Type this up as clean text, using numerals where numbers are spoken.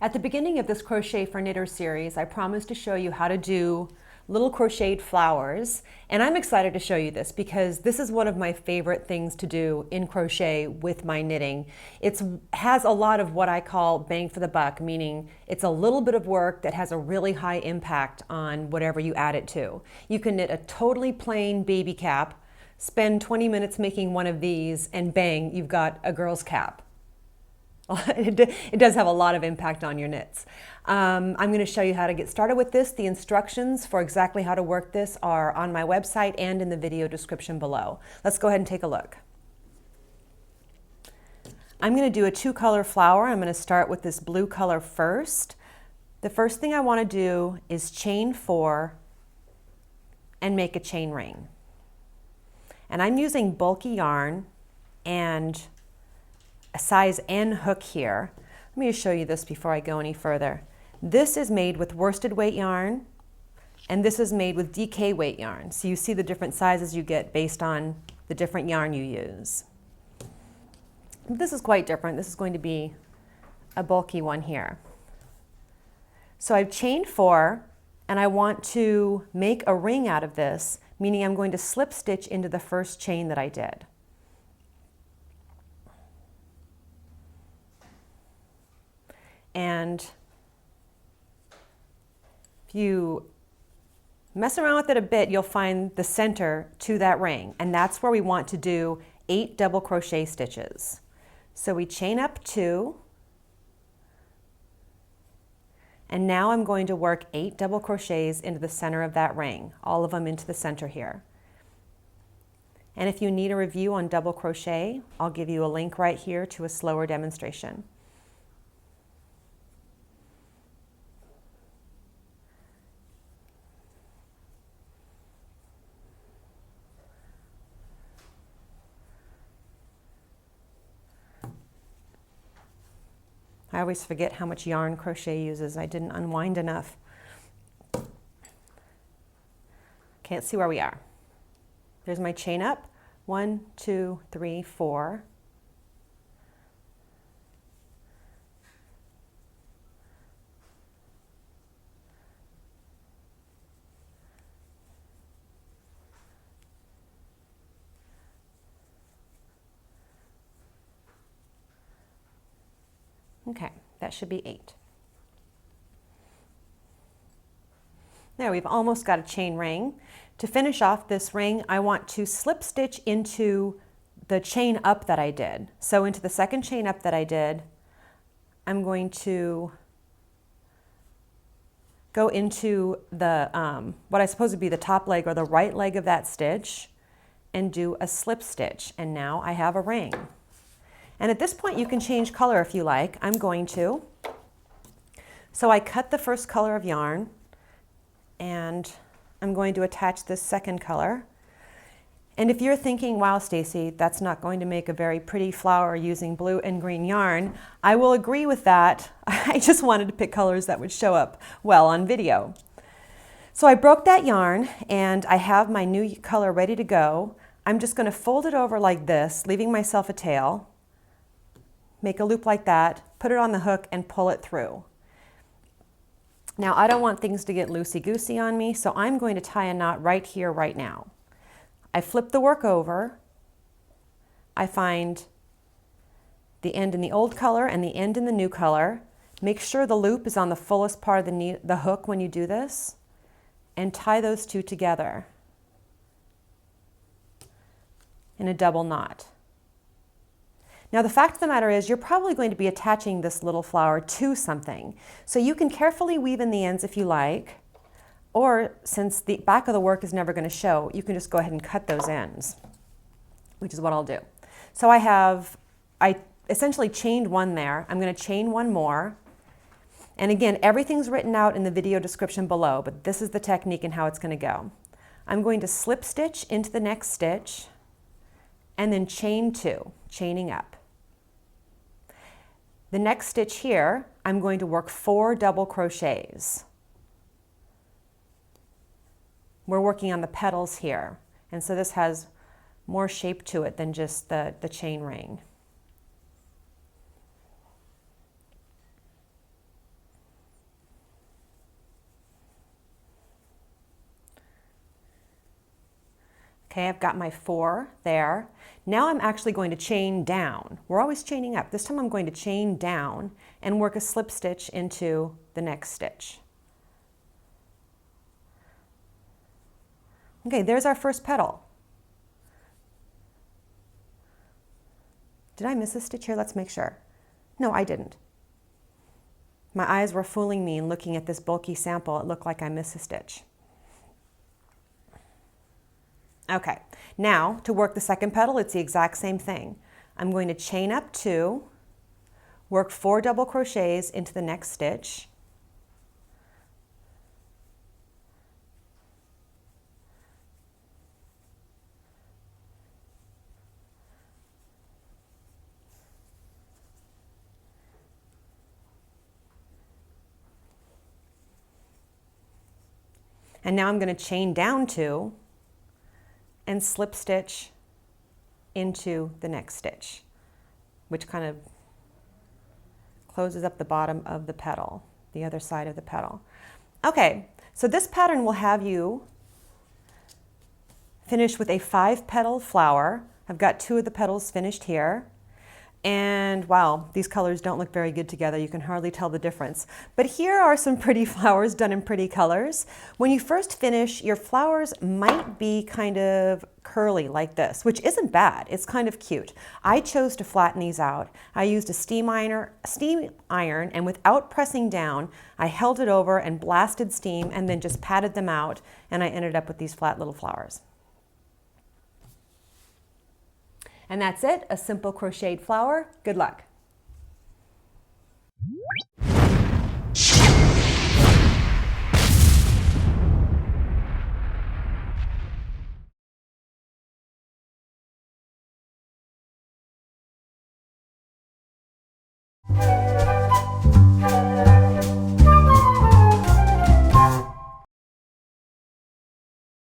At the beginning of this Crochet for Knitters series, I promised to show you how to do little crocheted flowers, and I'm excited to show you this because this is one of my favorite things to do in crochet with my knitting. It has a lot of what I call bang for the buck, meaning it's a little bit of work that has a really high impact on whatever you add it to. You can knit a totally plain baby cap, spend 20 minutes making one of these, and bang, you've got a girl's cap. It does have a lot of impact on your knits. I'm going to show you how to get started with this. The instructions for exactly how to work this are on my website and in the video description below. Let's go ahead and take a look. I'm going to do a 2-color flower. I'm going to start with this blue color first. The first thing I want to do is chain 4 and make a chain ring. And I'm using bulky yarn and a size N hook here. Let me just show you this before I go any further. This is made with worsted weight yarn, and this is made with DK weight yarn. So you see the different sizes you get based on the different yarn you use. This is quite different. This is going to be a bulky one here. So I've chained 4, and I want to make a ring out of this, meaning I'm going to slip stitch into the first chain that I did. And if you mess around with it a bit, you'll find the center to that ring, and that's where we want to do 8 double crochet stitches. So we chain up 2, and now I'm going to work 8 double crochets into the center of that ring, all of them into the center here. And if you need a review on double crochet, I'll give you a link right here to a slower demonstration. I always forget how much yarn crochet uses. I didn't unwind enough. Can't see where we are. There's my chain up. 1, 2, 3, 4. Okay, that should be 8. There, we've almost got a chain ring. To finish off this ring, I want to slip stitch into the chain up that I did. So into the second chain up that I did, I'm going to go into the what I suppose would be the top leg or the right leg of that stitch and do a slip stitch. And now I have a ring. And at this point you can change color if you like. I'm going to. So I cut the first color of yarn and I'm going to attach this second color. And if you're thinking, wow, Stacy, that's not going to make a very pretty flower using blue and green yarn, I will agree with that. I just wanted to pick colors that would show up well on video. So I broke that yarn and I have my new color ready to go. I'm just going to fold it over like this, leaving myself a tail. Make a loop like that, put it on the hook and pull it through. Now I don't want things to get loosey-goosey on me, so I'm going to tie a knot right here, right now. I flip the work over. I find the end in the old color and the end in the new color. Make sure the loop is on the fullest part of the hook when you do this, and tie those two together in a double knot. Now the fact of the matter is you're probably going to be attaching this little flower to something. So you can carefully weave in the ends if you like, or since the back of the work is never going to show, you can just go ahead and cut those ends, which is what I'll do. So I essentially chained one there. I'm going to chain one more. And again, everything's written out in the video description below, but this is the technique and how it's going to go. I'm going to slip stitch into the next stitch and then chain 2, chaining up. The next stitch here, I'm going to work 4 double crochets. We're working on the petals here, and so this has more shape to it than just the chain ring. Okay, I've got my 4 there. Now I'm actually going to chain down. We're always chaining up. This time I'm going to chain down and work a slip stitch into the next stitch. Okay, there's our first petal. Did I miss a stitch here? Let's make sure. No, I didn't. My eyes were fooling me and looking at this bulky sample, it looked like I missed a stitch. Okay, now to work the second petal, it's the exact same thing. I'm going to chain up 2, work 4 double crochets into the next stitch, and now I'm going to chain down 2 and slip stitch into the next stitch, which kind of closes up the bottom of the petal, the other side of the petal. Okay, so this pattern will have you finish with a 5-petal flower. I've got 2 of the petals finished here. And wow, these colors don't look very good together. You can hardly tell the difference. But here are some pretty flowers done in pretty colors. When you first finish, your flowers might be kind of curly like this, which isn't bad. It's kind of cute. I chose to flatten these out. I used a steam iron, and without pressing down, I held it over and blasted steam and then just patted them out, and I ended up with these flat little flowers. And that's it, a simple crocheted flower. Good luck.